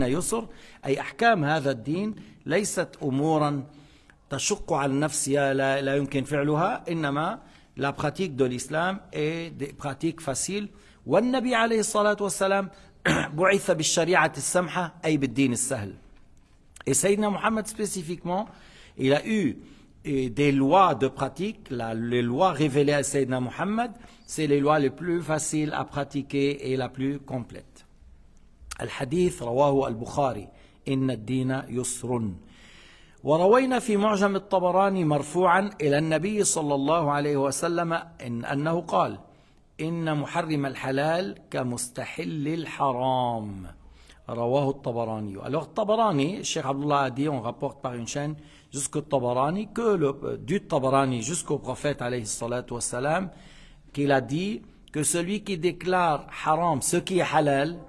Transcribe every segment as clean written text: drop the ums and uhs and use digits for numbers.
يسر، أي أحكام هذا الدين ليست أمورا تشق على النفس لا يمكن فعلها، إنما la pratique de l'islam est des pratiques faciles. والنبي عليه الصلاة والسلام بعث بالشريعة السمحة أي بالدين السهل. Et Sayyidina Muhammad spécifiquement, il a eu des lois de pratique, les lois révélées à Sayyidina Muhammad, c'est les lois les plus faciles à pratiquer et la plus complète. الحديث رواه البخاري إن الدين يسر. وروينا في معجم الطبراني مرفوعا إلى النبي صلى الله عليه وسلم أنه قال إن محرم الحلال كمستحل الحرام. رواه الطبراني. Alors Tabarani, Cheikh Abdullah a dit, on rapporte par une chaîne jusqu'au Tabarani, que du Tabarani jusqu'au prophète alayhi salatu wassalam, qu'il a dit que celui qui déclare haram ce qui est halal,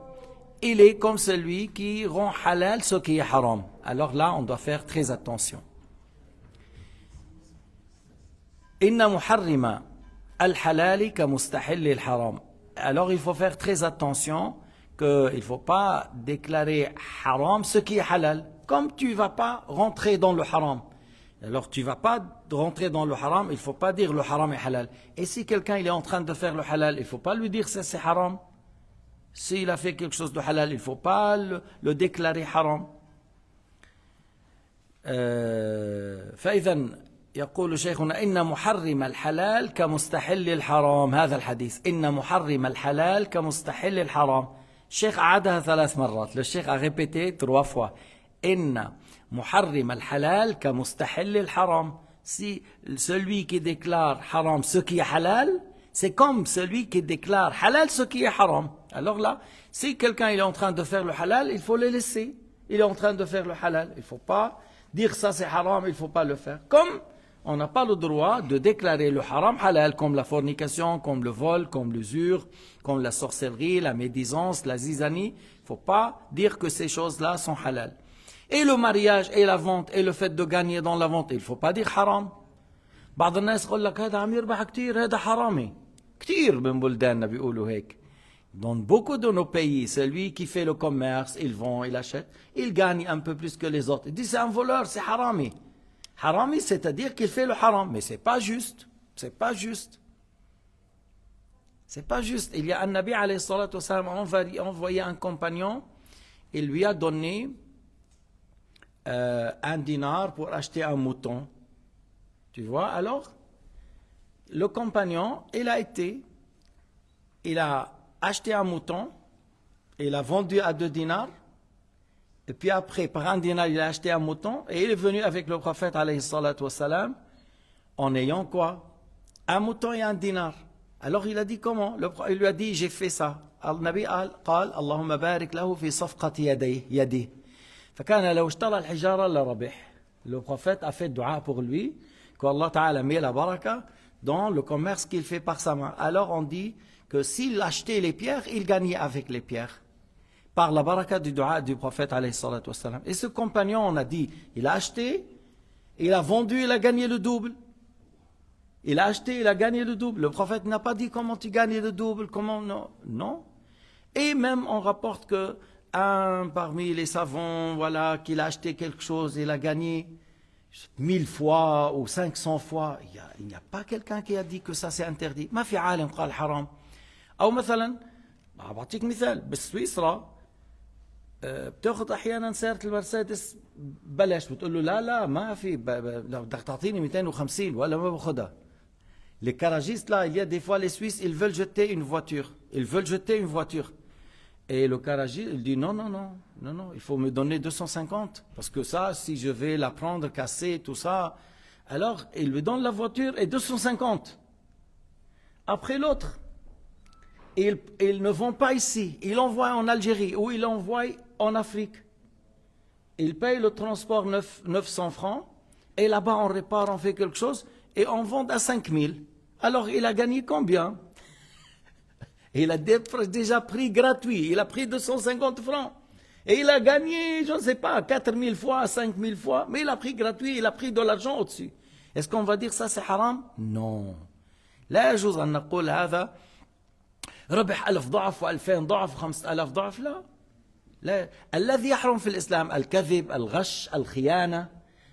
il est comme celui qui rend halal ce qui est haram. Alors là, on doit faire très attention. Inna muharrima al-halali ka mustahilli al-haram. Alors il faut faire très attention qu'il ne faut pas déclarer haram ce qui est halal. Comme tu ne vas pas rentrer dans le haram. Alors tu ne vas pas rentrer dans le haram, il ne faut pas dire le haram est halal. Et si quelqu'un il est en train de faire le halal, il ne faut pas lui dire ça c'est haram. S'il a fait quelque chose de halal, il ne faut pas le déclarer haram. فإذا يقول شيخنا إن محرم الحلال كمستحل الحرام. هذا الحديث إن محرم الحلال كمستحل الحرام. الشيخ أعادها 3 مرات. الشيخ a répété 3 fois. إن محرم الحلال كمستحل الحرام. Si celui qui déclare haram ce qui est halal, c'est comme celui qui déclare halal ce qui est haram. Alors là, si quelqu'un est en train de faire le halal, il faut le laisser. Il est en train de faire le halal. Il ne faut pas dire ça c'est haram, il ne faut pas le faire. Comme on n'a pas le droit de déclarer le haram halal, comme la fornication, comme le vol, comme l'usure, comme la sorcellerie, la médisance, la zizanie. Il ne faut pas dire que ces choses-là sont halal. Et le mariage, et la vente, et le fait de gagner dans la vente, il ne faut pas dire haram. بعض الناس يقول لك هذا عم يربح كتير هذا حرامي. كتير من بلداننا بيقولوا هيك. Dans beaucoup de nos pays, celui qui fait le commerce, il vend, il achète, il gagne un peu plus que les autres. Il dit c'est un voleur, c'est harami. Harami, c'est-à-dire qu'il fait le haram, mais c'est pas juste. C'est pas juste. C'est pas juste. Il y a un Nabi alayhi salatu wassalam envoyé un compagnon, il lui a donné un dinar pour acheter un mouton. Tu vois, alors, le compagnon, il a acheté un mouton, il a vendu à 2 dinars, et puis après, par 1 dinar, il a acheté un mouton, et il est venu avec le prophète, alayhi salatu wassalam, en ayant quoi? Un mouton et 1 dinar. Alors il a dit comment? Il lui a dit, j'ai fait ça. Al-Nabi قال اللهم بارك له في صفقة يديه. فكان لو اشترى الحجارة لربح. Le prophète a fait dua pour lui, qu'Allah Ta'ala met la baraka dans le commerce qu'il fait par sa main. Alors on dit que s'il achetait les pierres, il gagnait avec les pierres. Par la baraka du dua du prophète alayhi salatu wassalam. Et ce compagnon, on a dit, il a acheté, il a vendu, il a gagné le double. Il a acheté, il a gagné le double. Le prophète n'a pas dit comment tu gagnes le double, comment non. Non. Et même on rapporte que un parmi les savants, voilà, qu'il a acheté quelque chose, il a gagné 1000 fois ou 500 fois. Il n'y a pas quelqu'un qui a dit que ça c'est interdit. ما في عالم قال حرام. أو مثلا بعطيك مثال بالسويسرا بتاخذ أحيانا سيارة المرسيدس بلاش بتقول له لا ما في بدك تعطيني 250 ولا ما باخذها. Les garagistes là, il y a des fois les Suisses, ils veulent jeter une voiture. Ils veulent jeter une voiture. Et le garagiste, il dit non, il faut me donner 250. Parce que ça, si je vais la prendre, casser, tout ça. Alors, il lui donne la voiture et 250. Après l'autre. Il ne vend pas ici. Il envoie en Algérie ou il envoie en Afrique. Il paye le transport 900 francs. Et là-bas, on répare, on fait quelque chose. Et on vend à 5000. Alors, il a gagné combien? Il a déjà pris gratuit. Il a pris 250 francs. Et il a gagné, je ne sais pas, 4000 fois, 5000 fois. Mais il a pris gratuit, il a pris de l'argent au-dessus. Est-ce qu'on va dire ça c'est haram? Non. لا يجوز أن نقول هذا ربح 1000 ضعف و2000 ضعف و5000 ضعف. لا. لا. الذي يحرم في الإسلام الكذب, الغش, الخيانة.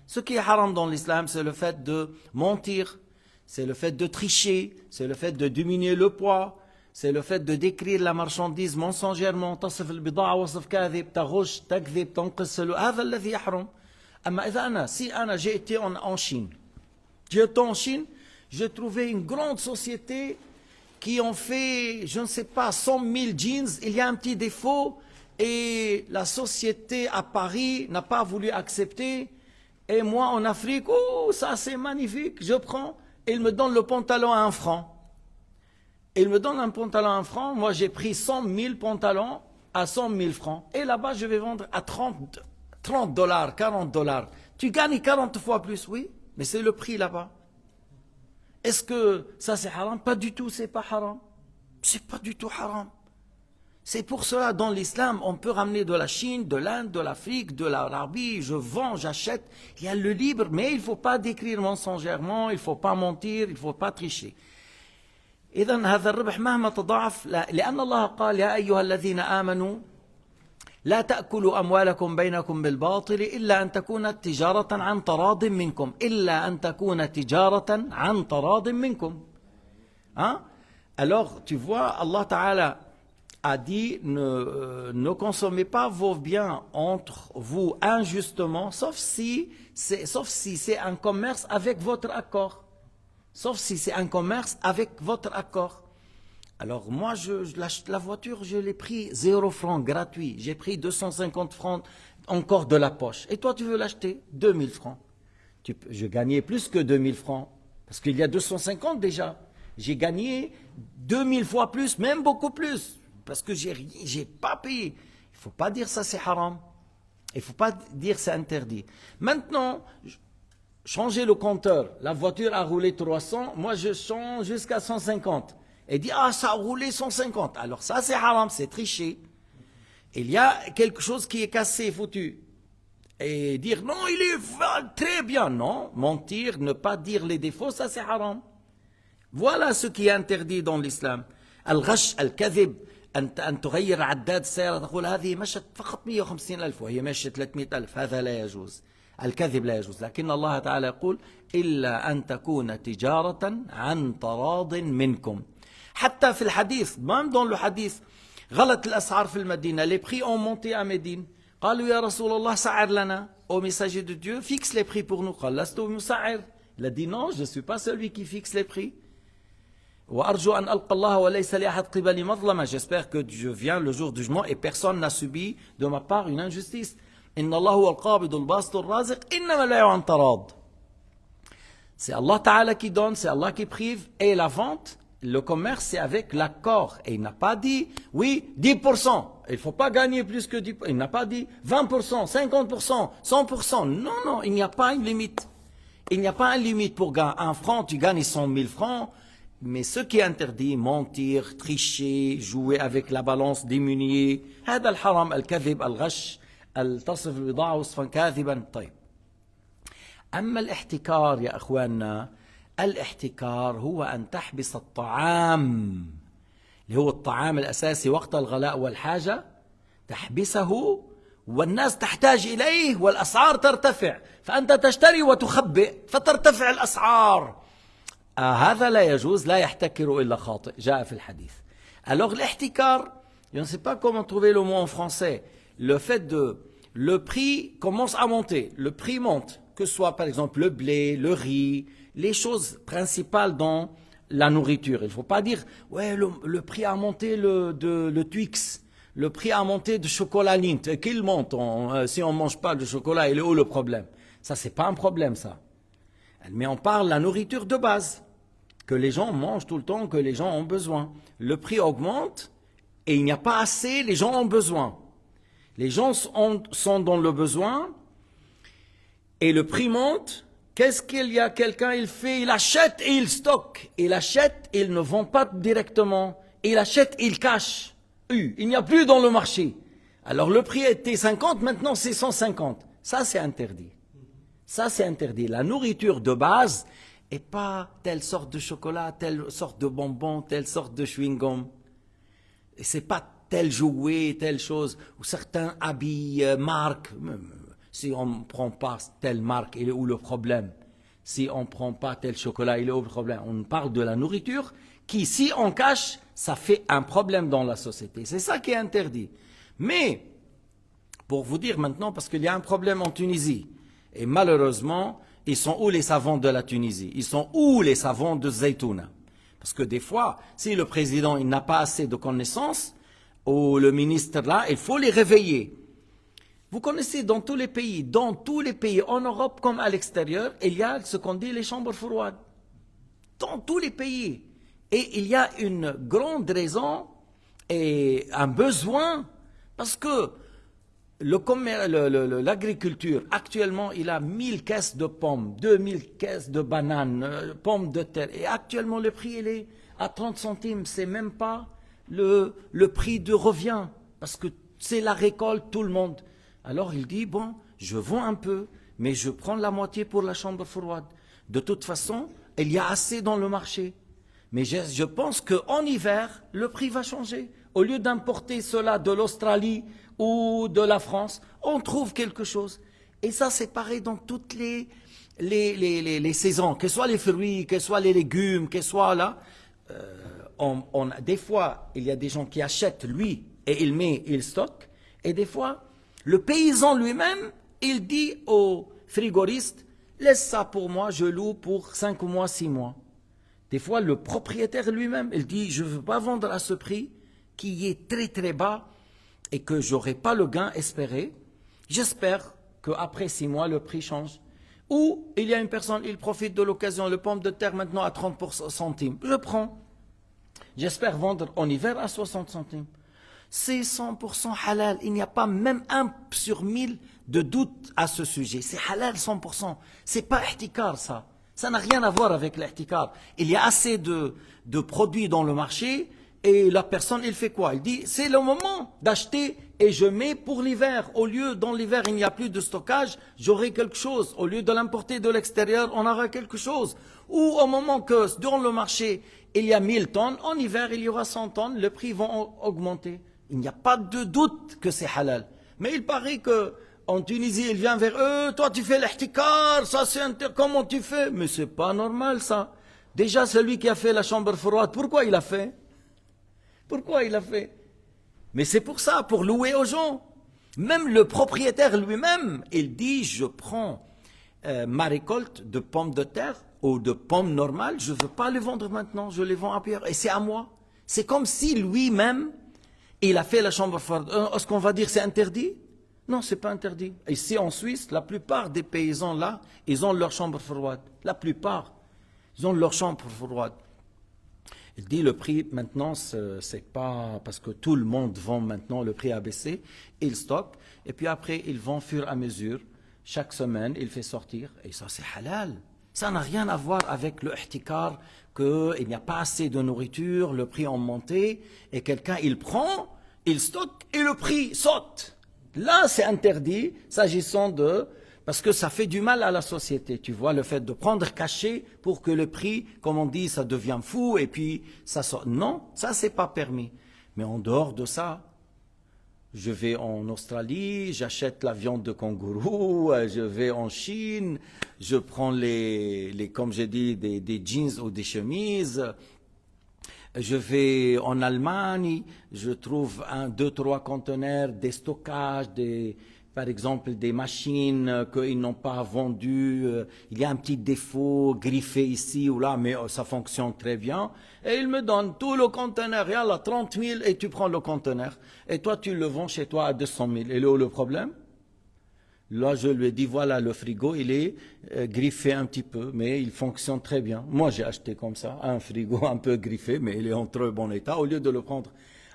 Ce qui est haram dans l'islam, c'est le fait de mentir, c'est le fait de tricher, c'est le fait de diminuer le poids, c'est le fait de décrire la marchandise mensongèrement. تصف البضاعة وصف كاذب, تغش, تكذب, تنقص. هذا الذي يحرم. أما إذا أنا j'ai été en Chine, j'ai trouvé une grande société qui ont fait, je ne sais pas, 100 000 jeans. Il y a un petit défaut et la société à Paris n'a pas voulu accepter. Et moi en Afrique, oh, ça c'est magnifique, je prends. Et il me donne le pantalon à 1 franc. Il me donne un pantalon à 1 franc. Moi j'ai pris 100 000 pantalons à 100 000 francs. Et là-bas je vais vendre à 30 $, 40 $. Tu gagnes 40 fois plus, oui, mais c'est le prix là-bas. Est-ce que ça c'est haram? Pas du tout, c'est pas haram. C'est pas du tout haram. C'est pour cela, dans l'islam, on peut ramener de la Chine, de l'Inde, de l'Afrique, de l'Arabie. Je vends, j'achète. Il y a le libre, mais il ne faut pas décrire mensongèrement, il ne faut pas mentir, il ne faut pas tricher. إذن هذا الربح مهما تضاعف, لأن الله قال يا أيها الذين آمنوا لا تأكلوا أموالكم بينكم بالباطل إلا أن تكون تجارة عن تراض منكم. إلا أن تكون تجارة عن تراض منكم. Hein? Alors, tu vois, Allah Ta'ala a dit ne consommez pas vos biens entre vous injustement, sauf si c'est un commerce avec votre accord. Sauf si c'est un commerce avec votre accord. Alors moi, la voiture, je l'ai pris 0 francs, gratuit. J'ai pris 250 francs encore de la poche. Et toi, tu veux l'acheter 2000 francs. Je gagnais plus que 2000 francs, parce qu'il y a 250 déjà. J'ai gagné 2000 fois plus, même beaucoup plus, parce que j'ai pas payé. Il ne faut pas dire ça c'est haram. Il ne faut pas dire c'est interdit. Maintenant, changer le compteur. La voiture a roulé 300, moi je change jusqu'à 150. Et dit, ah, ça a roulé 150. Alors ça, c'est haram, c'est tricher. Il y a quelque chose qui est cassé, foutu. Et dire, non, il est très bien. Non, mentir, ne pas dire les défauts, ça c'est haram. Voilà ce qui est interdit dans l'islam. Al-ghash, al-kadhib, أن تغير عداد السيارة تقول هذه مشت فقط 150,000 وهي مشت 300,000. هذا لا يجوز. الكذب لا يجوز. لكن الله تعالى يقول إلا أن تكون تجارة عن تراض منكم. حتى في الحديث, même dans le hadith, غلط الأسعار في المدينة, les prix ont monté à Médine. قالوا يا رسول الله سعر لنا. Au messager de Dieu, fixe les prix pour nous. قال لست مسعر. Il a dit non, je ne suis pas celui qui fixe les prix. وأرجو أن ألقى الله وليس لأحد قبلي مظلمة. J'espère que je viens le jour du jugement et personne n'a subi de ma part une injustice. إن الله هو القابض الباسط الرازق إنما البيع عن تراض. C'est Allah Ta'ala qui donne, c'est Allah qui prive, et la vente, le commerce, c'est avec l'accord. Et il n'a pas dit, oui, 10%. Il ne faut pas gagner plus que 10%. Il n'a pas dit 20%, 50%, 100%. Non, non, il n'y a pas une limite. Il n'y a pas une limite pour gagner 1 franc, tu gagnes 100 000 francs. Mais ce qui est interdit, mentir, tricher, jouer avec la balance, diminuer, هذا الحرام, الكذب, الغش, تصف البضاعة وصفا كاذبا. طيب. أما الاحتكار يا أخواننا, الاحتكار هو أن تحبس الطعام اللي هو الطعام الأساسي وقت الغلاء والحاجة, تحبسه والناس تحتاج إليه والأسعار ترتفع, فأنت تشتري وتخبئ فترتفع الأسعار. هذا لا يجوز, لا يحتكر إلا خاطئ, جاء في الحديث. Alors l'ihtikar, je ne sais pas comment trouver le mot en français, le fait de, le prix commence à monter, le prix monte, que ce soit par exemple le blé, le riz, les choses principales dans la nourriture. Il ne faut pas dire, ouais, le prix a monté le Twix, le prix a monté de chocolat Lindt, qu'il monte, si on ne mange pas de chocolat, il est où le problème? Ça, c'est pas un problème, ça. Mais on parle de la nourriture de base, que les gens mangent tout le temps, que les gens ont besoin. Le prix augmente et il n'y a pas assez, les gens ont besoin. Les gens sont dans le besoin et le prix monte. Qu'est-ce qu'il y a? Quelqu'un, il achète et il stocke. Il achète, il ne vend pas directement. Il achète, il cache. Il n'y a plus dans le marché. Alors le prix était 50, maintenant c'est 150. Ça c'est interdit. Ça c'est interdit. La nourriture de base et pas telle sorte de chocolat, telle sorte de bonbon, telle sorte de chewing-gum. Et c'est pas tel jouet, telle chose, ou certains habits, marques. Si on ne prend pas telle marque, il est où le problème? Si on ne prend pas tel chocolat, il est où le problème? On parle de la nourriture qui, si on cache, ça fait un problème dans la société. C'est ça qui est interdit. Mais, pour vous dire maintenant, parce qu'il y a un problème en Tunisie, et malheureusement, ils sont où les savants de la Tunisie? Ils sont où les savants de Zaytouna? Parce que des fois, si le président il n'a pas assez de connaissances, ou le ministre là, il faut les réveiller. Vous connaissez dans tous les pays, en Europe comme à l'extérieur, il y a ce qu'on dit les chambres froides. Dans tous les pays. Et il y a une grande raison et un besoin, parce que l'agriculture, actuellement, il a 1000 caisses de pommes, 2000 caisses de bananes, pommes de terre. Et actuellement, le prix, il est à 30 centimes. C'est même pas le prix de revient, parce que c'est la récolte, tout le monde. Alors il dit, bon, je vends un peu, mais je prends la moitié pour la chambre froide. De toute façon, il y a assez dans le marché. Mais je pense qu'en hiver, le prix va changer. Au lieu d'importer cela de l'Australie ou de la France, on trouve quelque chose. Et ça, c'est pareil dans toutes les saisons, que ce soit les fruits, que ce soit les légumes, que ce soit là. Des fois, il y a des gens qui achètent, lui, et il stocke. Et des fois, le paysan lui-même, il dit au frigoriste, laisse ça pour moi, je loue pour 5 mois, 6 mois. Des fois, le propriétaire lui-même, il dit, je ne veux pas vendre à ce prix qui est très très bas et que je n'aurai pas le gain espéré. J'espère qu'après 6 mois, le prix change. Ou il y a une personne, il profite de l'occasion, le pomme de terre maintenant à 30 centimes. Je prends. J'espère vendre en hiver à 60 centimes. C'est 100% halal. Il n'y a pas même 1 sur 1000 de doute à ce sujet. C'est halal 100%. C'est pas ihtikar ça. Ça n'a rien à voir avec l'ihtikar. Il y a assez de produits dans le marché et la personne, il fait quoi? Il dit, c'est le moment d'acheter et je mets pour l'hiver. Au lieu, dans l'hiver, il n'y a plus de stockage, j'aurai quelque chose. Au lieu de l'importer de l'extérieur, on aura quelque chose. Ou au moment que dans le marché, il y a 1000 tonnes, en hiver, il y aura 100 tonnes, les prix vont augmenter. Il n'y a pas de doute que c'est halal. Mais il paraît que en Tunisie, il vient vers eux, toi tu fais l'ihtikar, ça c'est comment tu fais? Mais c'est pas normal ça. Déjà celui qui a fait la chambre froide, pourquoi il a fait? Pourquoi il a fait? Mais c'est pour ça, pour louer aux gens. Même le propriétaire lui-même, il dit, je prends ma récolte de pommes de terre ou de pommes normales, je ne veux pas les vendre maintenant, je les vends à Pierre et c'est à moi. C'est comme si lui-même, il a fait la chambre froide. Est-ce qu'on va dire c'est interdit? Non, c'est pas interdit. Ici en Suisse, la plupart des paysans là, ils ont leur chambre froide. La plupart, ils ont leur chambre froide. Il dit le prix maintenant, c'est pas parce que tout le monde vend maintenant, le prix a baissé, il stocke et puis après ils vont fur et à mesure. Chaque semaine, il fait sortir et ça c'est halal. Ça n'a rien à voir avec le ihtikar, qu'il n'y a pas assez de nourriture, le prix a monté et quelqu'un il prend, il stocke et le prix saute. Là, c'est interdit, s'agissant de... Parce que ça fait du mal à la société, tu vois, le fait de prendre caché pour que le prix, comme on dit, ça devient fou et puis ça sort. Non, ça, c'est pas permis. Mais en dehors de ça, je vais en Australie, j'achète la viande de kangourou, je vais en Chine, je prends comme j'ai dit, des jeans ou des chemises. Je vais en Allemagne, je trouve 1, 2, 3 conteneurs, des stockages, par exemple des machines qu'ils n'ont pas vendues. Il y a un petit défaut griffé ici ou là, mais ça fonctionne très bien. Et ils me donnent tout le conteneur, il y a 30 000 et tu prends le conteneur. Et toi, tu le vends chez toi à 200 000. Et là, où le problème? Là, je lui ai dit, voilà, le frigo, il est griffé un petit peu, mais il fonctionne très bien. Moi, j'ai acheté comme ça, un frigo un peu griffé, mais il est en très bon état. Au lieu de le prendre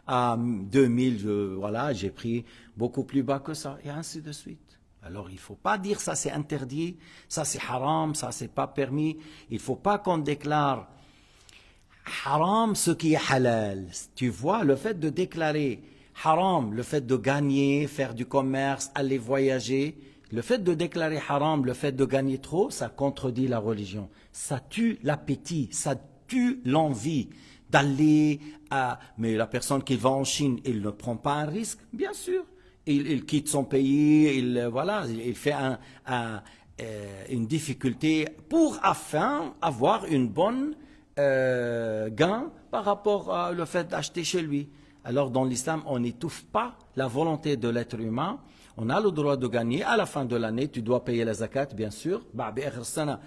à 2000, voilà, j'ai pris beaucoup plus bas que ça, et ainsi de suite. Alors, il ne faut pas dire ça c'est interdit, ça c'est haram, ça c'est pas permis. Il ne faut pas qu'on déclare haram ce qui est halal. Tu vois, le fait de déclarer haram, le fait de gagner, faire du commerce, aller voyager, le fait de déclarer haram, le fait de gagner trop, ça contredit la religion. Ça tue l'appétit, ça tue l'envie d'aller à... Mais la personne qui va en Chine, il ne prend pas un risque, bien sûr. Il quitte son pays, il fait une difficulté pour afin avoir une bonne gain par rapport à le fait d'acheter chez lui. Alors dans l'islam, on n'étouffe pas la volonté de l'être humain. On a le droit de gagner. À la fin de l'année, tu dois payer la zakat, bien sûr. بآخر السنة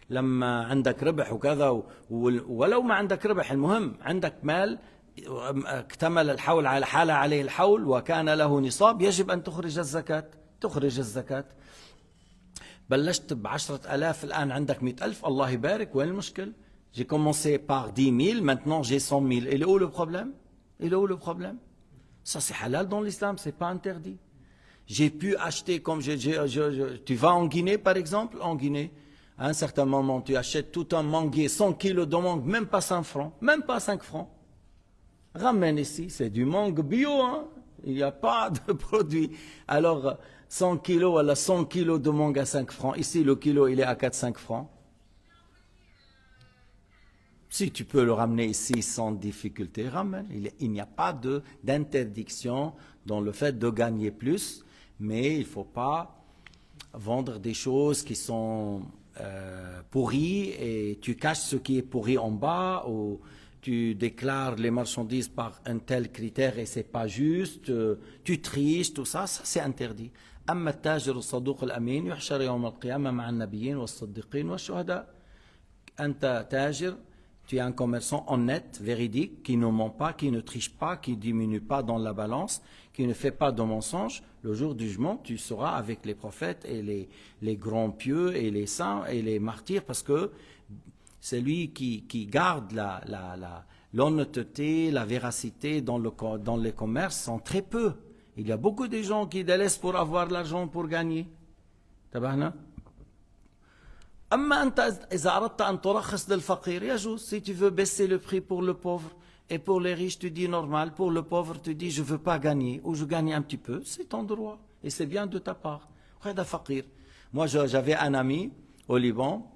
لما عندك ربح وكذا ولو ما عندك ربح المهم عندك مال اكتمل الحول على حال عليه الحول وكان له نصاب يجب أن تخرج الزكاة. تخرج الزكاة. بلشت ب10,000 الآن عندك 100,000 الله يبارك وين المشكل؟ J'ai commencé par 10,000, maintenant j'ai 100,000. Et où le problème? Et où le problème? Ça c'est halal dans l'islam, c'est pas interdit. J'ai pu acheter, comme tu vas en Guinée par exemple, en Guinée, à un certain moment tu achètes tout un manguier, 100 kilos de mangue, même pas 5 francs, même pas 5 francs. Ramène ici, c'est du mangue bio, hein? Il n'y a pas de produit. Alors 100 kilos, voilà 100 kilos de mangue à 5 francs, ici le kilo il est à 4-5 francs. Si tu peux le ramener ici sans difficulté, ramène. Il n'y a pas d'interdiction dans le fait de gagner plus, mais il ne faut pas vendre des choses qui sont pourries et tu caches ce qui est pourri en bas ou tu déclares les marchandises par un tel critère et c'est pas juste, tu triches, tout ça, ça c'est interdit. أما التاجر الصدوق الأمين يحشر يوم القيامة مع النبيين والصديقين والشهداء. أنت تاجر, tu es un commerçant honnête, véridique, qui ne ment pas, qui ne triche pas, qui ne diminue pas dans la balance, qui ne fait pas de mensonges. Le jour du jugement, tu seras avec les prophètes et les grands pieux et les saints et les martyrs parce que c'est lui qui garde l'honnêteté, la véracité dans les commerces sont très peu. Il y a beaucoup de gens qui délaissent pour avoir l'argent pour gagner. Tabahna? أما أنت إذا أردت أن ترخص للفقير يجوز. Si tu veux baisser le prix pour le pauvre et pour les riches tu dis normal, pour le pauvre tu dis je veux pas gagner ou je gagne un petit peu, c'est ton droit et c'est bien de ta part. هذا فقير. Moi j'avais un ami au Liban,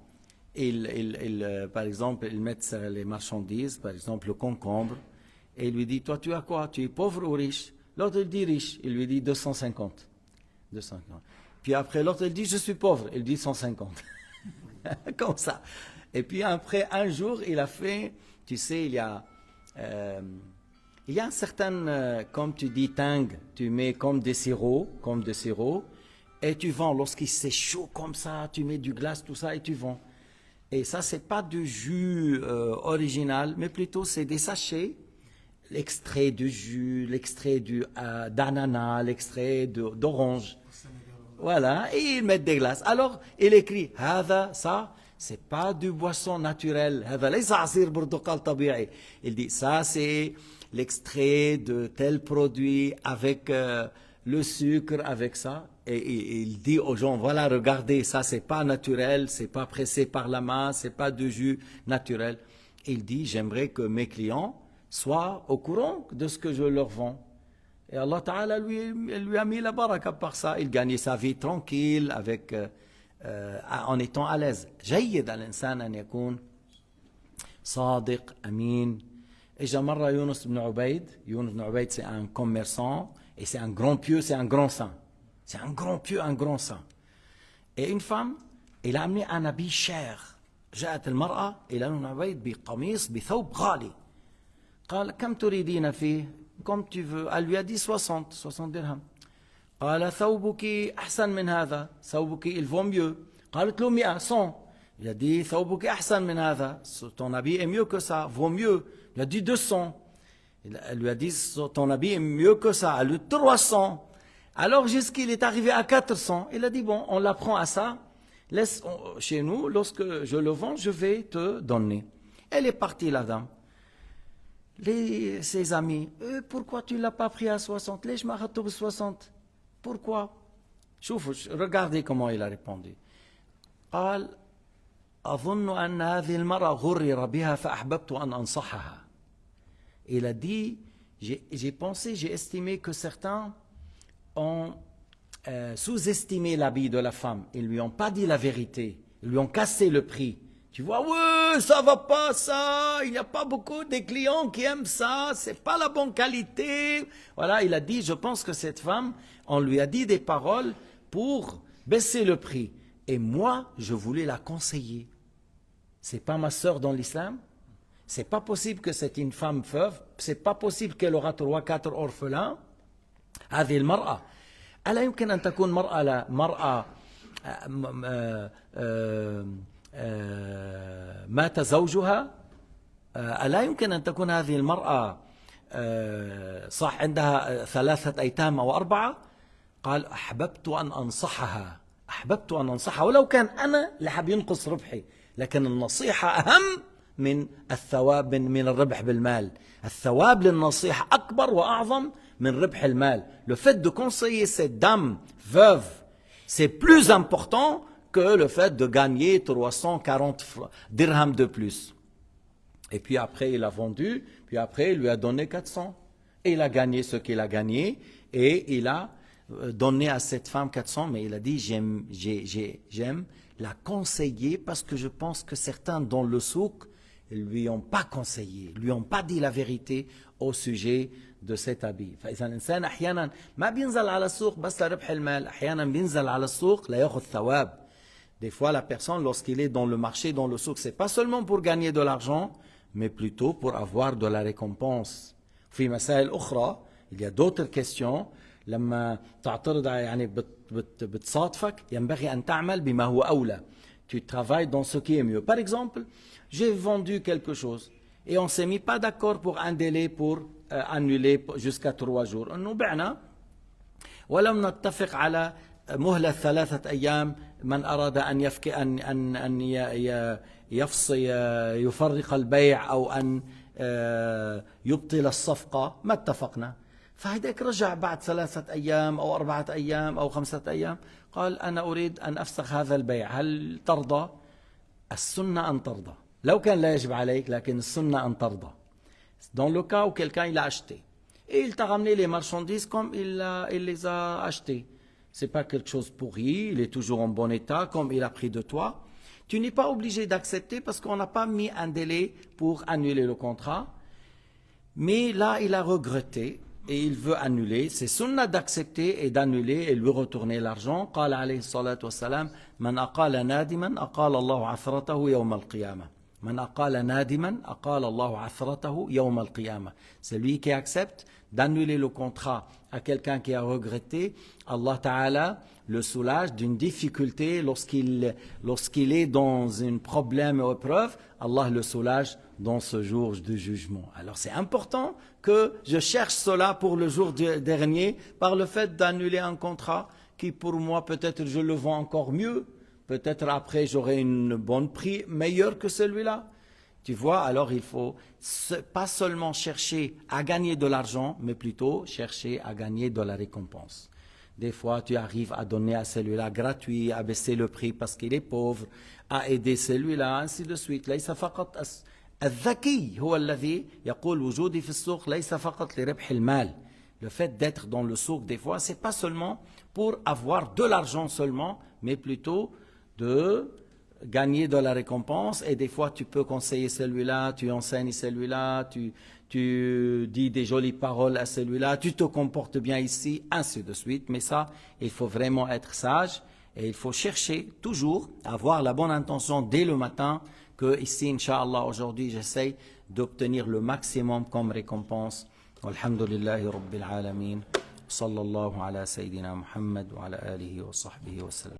par exemple il met les marchandises, par exemple le concombre, et il lui dit toi tu as quoi? Tu es pauvre ou riche? L'autre il dit riche, il lui dit 250. Puis après l'autre il dit je suis pauvre, il dit 150. Comme ça. Et puis après un jour, il a fait, tu sais, il y a un certain, comme tu dis, tang, tu mets comme des sirops, et tu vends. Lorsqu'il c'est chaud comme ça, tu mets du glace, tout ça, et tu vends. Et ça, c'est pas du jus original, mais plutôt c'est des sachets, l'extrait de jus, l'extrait d'ananas, l'extrait d'orange. Voilà, et ils mettent des glaces. Alors, il écrit, ça, c'est pas du boisson naturel. Il dit, ça, c'est l'extrait de tel produit avec le sucre, avec ça. Et il dit aux gens, voilà, regardez, ça, c'est pas naturel, c'est pas pressé par la main, c'est pas du jus naturel. Et il dit, j'aimerais que mes clients soient au courant de ce que je leur vends. Et Allah Ta'ala lui a mis la baraka par ça. Il gagnait sa vie tranquille, en étant à l'aise. جيد الإنسان أن يكون صادق أمين. إجا مرة يونس بن عبيد c'est un commerçant et c'est un grand pieux, c'est un grand saint. C'est un grand pieux, un grand saint. Et une femme, il a amené un habit cher. جاءت المرأة إلى ابن عبيد بقميص بثوب غالي. قال كم تريدين فيه؟ Comme tu veux. Elle lui a dit 60 dirhams. قال ثوبك أحسن من هذا. ثوبك il vaut mieux. قالت له 100 100. Il a dit ثوبك أحسن من هذا. Ton habit est mieux que ça, vaut mieux. Il a dit 200. Elle lui a dit ton habit est mieux que ça. Elle a dit 300. Alors jusqu'il est arrivé à 400. Il a dit bon, on l'apprend à ça. Laisse chez nous, lorsque je le vends, je vais te donner. Elle est partie la dame. Ses amis, pourquoi tu ne l'as pas pris à 60? ليش ما أخذته ب60? Pourquoi? Regardez comment il a répondu. قال أظن أن هذه المرأة غرر بها فأحببت أن أنصحها. Il a dit, j'ai pensé, j'ai estimé que certains ont sous-estimé l'habit de la femme. Ils ne lui ont pas dit la vérité. Ils lui ont cassé le prix. Tu vois, ouais, ça va pas, ça. Il n'y a pas beaucoup de clients qui aiment ça. C'est pas la bonne qualité. Voilà, il a dit, je pense que cette femme, on lui a dit des paroles pour baisser le prix. Et moi, je voulais la conseiller. C'est pas ma sœur dans l'islam. C'est pas possible que c'est une femme veuve. C'est pas possible qu'elle aura 3-4 orphelins. هذه المرأة ألا يمكن أن تكون مرأة مات زوجها ألا يمكن أن تكون هذه المرأة صح عندها 3 أيتام أو 4 قال أحببت أن أنصحها ولو كان أنا اللي حاب ينقص ربحي لكن النصيحة أهم من الثواب من الربح بالمال الثواب للنصيحة أكبر وأعظم من ربح المال. Le fait de conseiller cette dame veuve, c'est plus important que le fait de gagner 340 dirhams de plus. Et puis après, il a vendu, puis après, il lui a donné 400. Et il a gagné ce qu'il a gagné, et il a donné à cette femme 400, mais il a dit, j'aime la conseiller parce que je pense que certains dans le souk lui ont pas conseillé, lui ont pas dit la vérité au sujet de cet habit. فإذا الإنسان أحيانا ما بينزل على السوق بس لربح المال، أحيانا بينزل على السوق ليأخذ ثواب. Des fois, la personne, lorsqu'il est dans le marché, dans le souk, c'est pas seulement pour gagner de l'argent, mais plutôt pour avoir de la récompense. في مسائل أخرى, il y a d'autres questions. لما تعترض يعني بتصادفك ينبغي أن تعمل بما هو أولى. Tu travailles dans ce qui est mieux. Par exemple, j'ai vendu quelque chose et on s'est mis pas d'accord pour un délai pour annuler jusqu'à 3 jours. إنه بعنا ولم نتفق على مهلة 3 أيام. من أراد أن يفرق البيع أو أن يبطل الصفقة ما اتفقنا. فهيداك رجع بعد 3 أيام أو 4 أيام أو 5 أيام قال أنا أريد أن أفسخ هذا البيع هل ترضى؟ السنة أن ترضى لو كان لا يجب عليك لكن السنة أن ترضى. Dans le cas où quelqu'un il a acheté et il t'a ramené les marchandises comme il les a achetées. C'est pas quelque chose pourri, il est toujours en bon état comme il a pris de toi. Tu n'es pas obligé d'accepter parce qu'on n'a pas mis un délai pour annuler le contrat. Mais là, il a regretté et il veut annuler. C'est sunnah d'accepter et d'annuler et lui retourner l'argent. قال عليه الصلاة والسلام من أقال نادما أقال الله عثرته يوم القيامة. من أقال نادما أقال الله عثرته يوم القيامة. Celui qui accepte d'annuler le contrat à quelqu'un qui a regretté, Allah Ta'ala le soulage d'une difficulté lorsqu'il est dans un problème ou épreuve, Allah le soulage dans ce jour de jugement. Alors c'est important que je cherche cela pour le jour dernier par le fait d'annuler un contrat qui pour moi peut-être je le vends encore mieux, peut-être après j'aurai un bon prix meilleur que celui-là. Tu vois, alors il faut pas seulement chercher à gagner de l'argent, mais plutôt chercher à gagner de la récompense. Des fois, tu arrives à donner à celui-là gratuit, à baisser le prix parce qu'il est pauvre, à aider celui-là, ainsi de suite. ليس فقط الذكي هو الذي يقول وجودي في السوق ليس فقط لربح المال. Le fait d'être dans le souk, des fois, c'est pas seulement pour avoir de l'argent seulement, mais plutôt de gagner de la récompense. Et des fois, tu peux conseiller celui-là, tu enseignes celui-là, tu dis des jolies paroles à celui-là, tu te comportes bien ici, ainsi de suite. Mais ça, il faut vraiment être sage et il faut chercher toujours à avoir la bonne intention dès le matin que ici, Inch'Allah, aujourd'hui, j'essaye d'obtenir le maximum comme récompense. Walhamdulillahi Rabbil Alamin. Sallallahu ala Sayyidina Muhammad wa ala alihi wa sahbihi wa sallam.